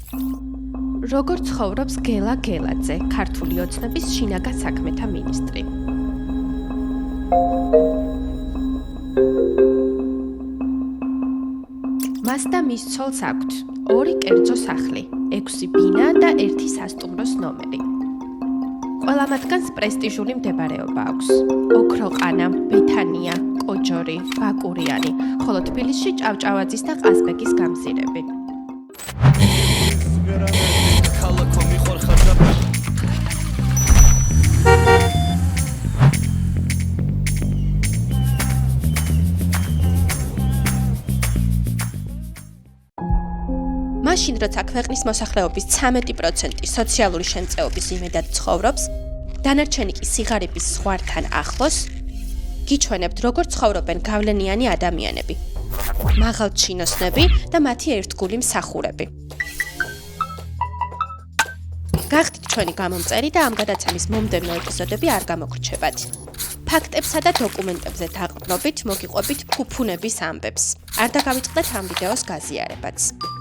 როგორ ცხოვრობს გელა გელაძე, ქართული ოცნების შინაგან საქმეთა მინისტრი. მას და მის ცოლს აქვთ 2 კერძო სახლი, 6 ბინა და 1 სასტუმროს ნომერი. ყველა მათგანს პრესტიჟული მდებარეობა აქვს. ოქროყანა, ბეთანია, კოჯორი, ბაკურიანი, ხოლო თბილისში ჭავჭავაძის და ყაზბეგის გამზირები. მაშინ, როცა ქვეყნის მოსახლეობის 13% სოციალური შემწეობის იმედად ცხოვრობს, დანარჩენი კი სიღარიბის ზღვართან ახლოს, გიჩვენებთ, როგორ ცხოვრობენ გავლენიანი ადამიანები, მაღალჩინოსნები და მათი ერთგული მსახურები. გახდით ჩვენი გამომწერი და ამ გადაცემის მომდევნო ეპიზოდები არ გამოგრჩებათ. ფაქტებსა და დოკუმენტებზე დაყრდნობით მოგიყვებით ფუფუნების ამბებს. არ დაგავიწყდეთ ამ ვიდეოს გაზიარებაც.